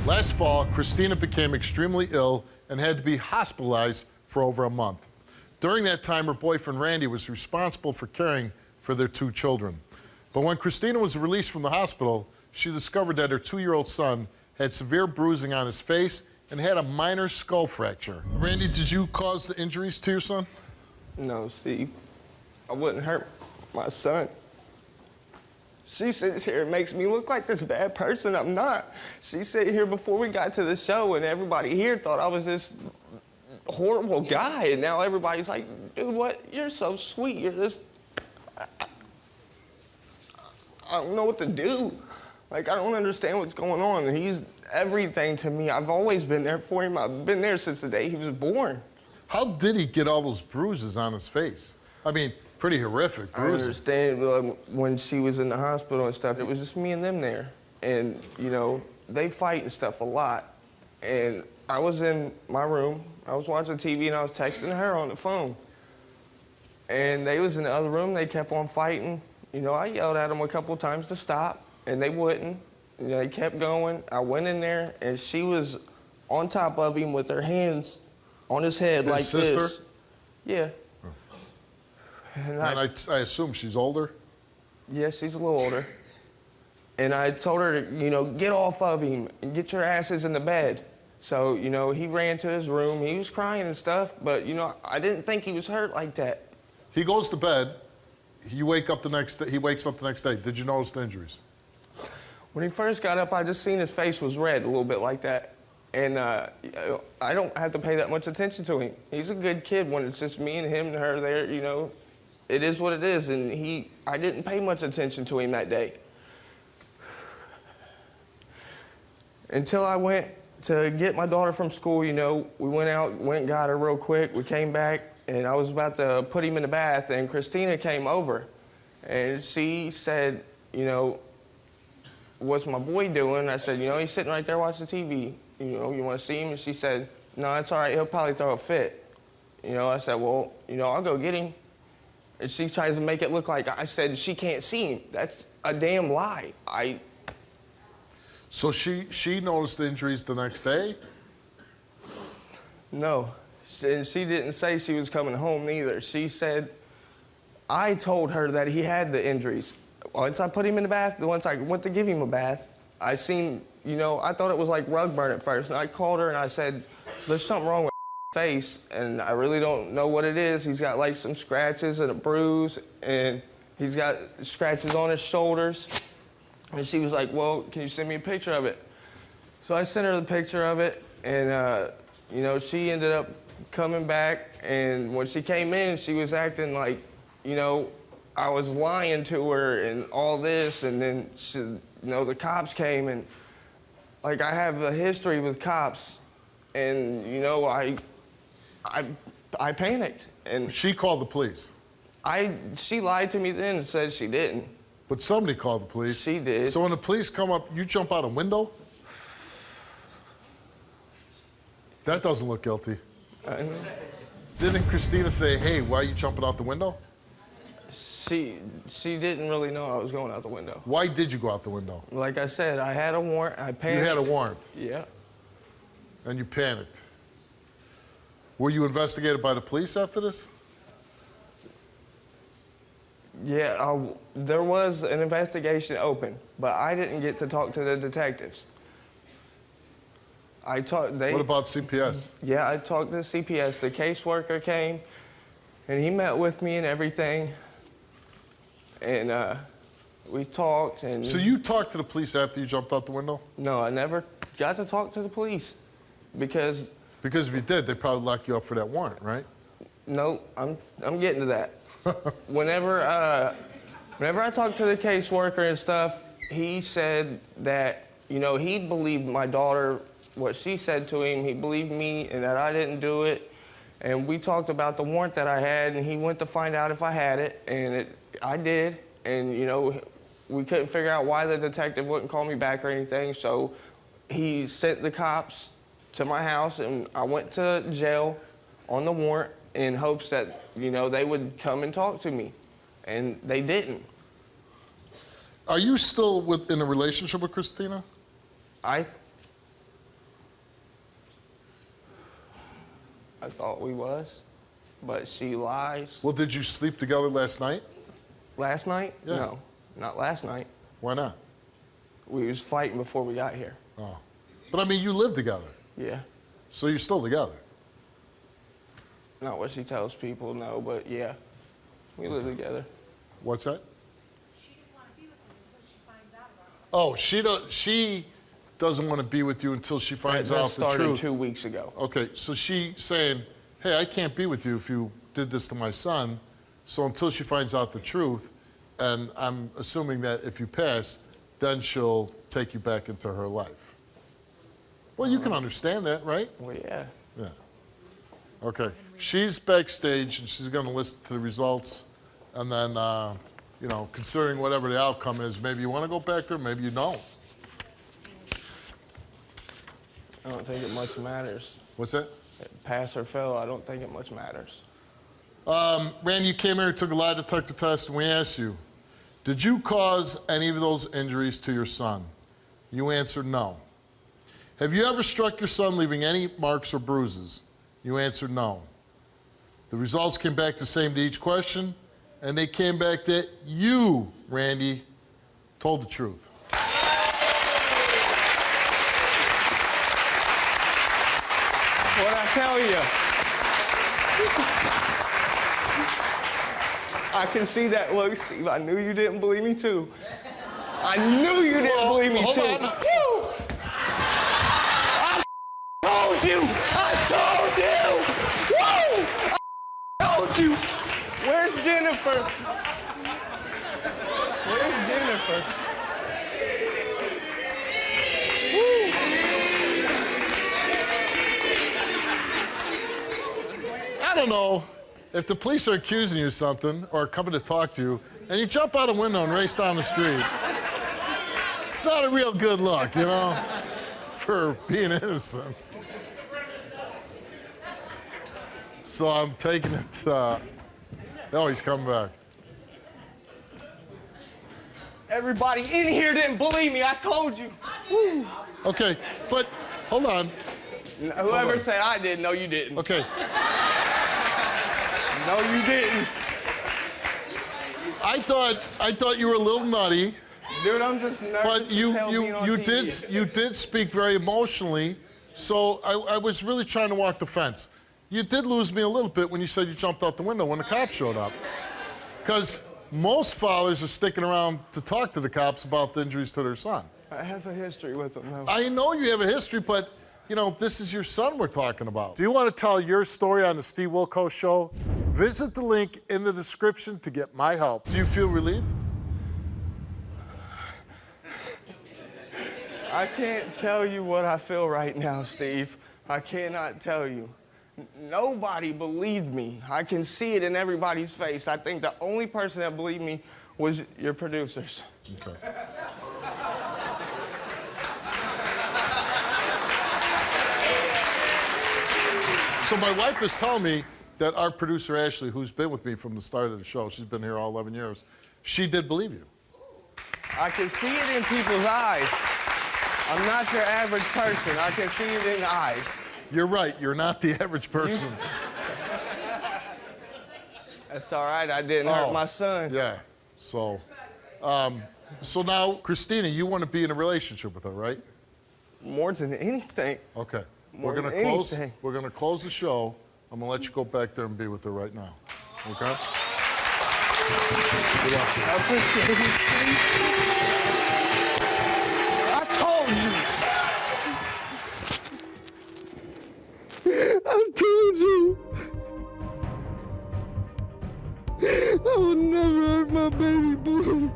Last fall, Christina became extremely ill and had to be hospitalized for over a month. During that time, her boyfriend Randy was responsible for caring for their 2 children. But when Christina was released from the hospital, she discovered that her 2-year-old son had severe bruising on his face and had a minor skull fracture. Randy, did you cause the injuries to your son? No, Steve. I wouldn't hurt my son. She sits here and makes me look like this bad person. I'm not. She sat here before we got to the show, and everybody here thought I was this horrible guy, and now everybody's like, dude, what? You're so sweet. You're this... I don't know what to do. Like, I don't understand what's going on. He's everything to me. I've always been there for him. I've been there since the day he was born. How did he get all those bruises on his face? I mean, pretty horrific bruises. I understand when she was in the hospital and stuff, it was just me and them there. And, you know, they fight and stuff a lot. And I was in my room, I was watching TV and I was texting her on the phone. And they was in the other room, they kept on fighting. You know, I yelled at them a couple of times to stop, and they wouldn't. You know, they kept going. I went in there, and she was on top of him with her hands on his head like sister? this. Yeah. Oh. And I assume she's older? Yeah, she's a little older. And I told her to, you know, get off of him and get your asses in the bed. So, you know, he ran to his room. He was crying and stuff, but, you know, I didn't think he was hurt like that. He goes to bed. He wakes up the next day. Did you notice the injuries? When he first got up, I just seen his face was red, a little bit like that. And I don't have to pay that much attention to him. He's a good kid when it's just me and him and her there, you know. It is what it is, and I didn't pay much attention to him that day. Until I went to get my daughter from school, you know, we went and got her real quick. We came back, and I was about to put him in the bath, and Christina came over, and she said, you know, what's my boy doing? I said, you know, he's sitting right there watching TV. You know, you want to see him? And she said, no, it's all right. He'll probably throw a fit. You know, I said, well, you know, I'll go get him. And she tries to make it look like I said she can't see him. That's a damn lie. So she noticed the injuries the next day? No. And she didn't say she was coming home either. She said, I told her that he had the injuries. Once I put him in the bath, once I went to give him a bath, I seen, you know, I thought it was like rug burn at first. And I called her and I said, there's something wrong with his face, and I really don't know what it is. He's got like some scratches and a bruise, and he's got scratches on his shoulders. And she was like, well, can you send me a picture of it? So I sent her the picture of it, and, you know, she ended up coming back, and when she came in, she was acting like, you know, I was lying to her and all this, and then, she, you know, the cops came, and, like, I have a history with cops, and, you know, I panicked. And She called the police? She lied to me then and said she didn't. But somebody called the police. She did. So when the police come up, you jump out a window? That doesn't look guilty. Didn't Christina say, hey, why are you jumping out the window? She didn't really know I was going out the window. Why did you go out the window? Like I said, I had a warrant. I panicked. You had a warrant? Yeah. And you panicked. Were you investigated by the police after this? Yeah, there was an investigation open, but I didn't get to talk to the detectives. What about CPS? Yeah, I talked to CPS. The caseworker came, and he met with me and everything, and we talked. And So you talked to the police after you jumped out the window? No, I never got to talk to the police because... Because if you did, they'd probably lock you up for that warrant, right? No, I'm getting to that. Whenever I talked to the caseworker and stuff, he said that, you know, he believed my daughter, what she said to him, he believed me and that I didn't do it. And we talked about the warrant that I had, and he went to find out if I had it, and I did. And, you know, we couldn't figure out why the detective wouldn't call me back or anything, so he sent the cops to my house, and I went to jail on the warrant in hopes that, you know, they would come and talk to me, and they didn't. Are you still in a relationship with Christina? I thought we was, but she lies. Well, did you sleep together last night? Last night? Yeah. No, not last night. Why not? We was fighting before we got here. Oh. But I mean, you live together, Yeah. so you're still together. Not what she tells people, no, but yeah. We live together. What's that? She just want to be with him until she finds out about it. Oh, she doesn't want to be with you until she finds That out the started truth. 2 weeks ago. Okay, so she saying, hey, I can't be with you if you did this to my son, so until she finds out the truth, and I'm assuming that if you pass, then she'll take you back into her life. Well, you can understand that, right? Well, yeah. Yeah. Okay, she's backstage and she's gonna listen to the results, and then, you know, considering whatever the outcome is, maybe you wanna go back there, maybe you don't. I don't think it much matters. What's that? Pass or fail, I don't think it much matters. Randy, you came here and took a lie detector test, and we asked you, did you cause any of those injuries to your son? You answered no. Have you ever struck your son leaving any marks or bruises? You answered no. The results came back the same to each question, and they came back that you, Randy, told the truth. What'd I tell you? I can see that look, Steve. I knew you didn't believe me too. I knew you didn't believe me hold too. on. Woo! I told you! I told you! Woo! I told you! Where's Jennifer? Where's Jennifer? I don't know if the police are accusing you of something or coming to talk to you, and you jump out a window and race down the street. It's not a real good look, you know, for being innocent. So I'm taking it. Oh, he's coming back. Everybody in here didn't believe me. I told you. Woo! Okay, but hold on. Whoever said I did, no, you didn't. Okay, No, you didn't. I thought you were a little nutty, Dude, I'm just nervous but as hell being on TV. you did speak very emotionally. So I was really trying to walk the fence. You did lose me a little bit when you said you jumped out the window when the cops showed up, because most fathers are sticking around to talk to the cops about the injuries to their son. I have a history with them, though. I know you have a history, but you know, this is your son we're talking about. Do you want to tell your story on the Steve Wilkos Show? Visit the link in the description to get my help. Do you feel relieved? I can't tell you what I feel right now, Steve. I cannot tell you. Nobody believed me. I can see it in everybody's face. I think the only person that believed me was your producers. Okay. So my wife is telling me that our producer, Ashley, who's been with me from the start of the show, she's been here all 11 years, she did believe you. I can see it in people's eyes. I'm not your average person. I can see it in the eyes. You're right, you're not the average person. That's all right. I didn't hurt my son. Yeah, so now, Christina, you want to be in a relationship with her, right? More than anything. Okay. More We're than gonna close. anything. We're gonna close the show. I'm gonna let you go back there and be with her right now. Okay? Good luck. I appreciate it. I told you. I told you. I would never hurt my baby boy.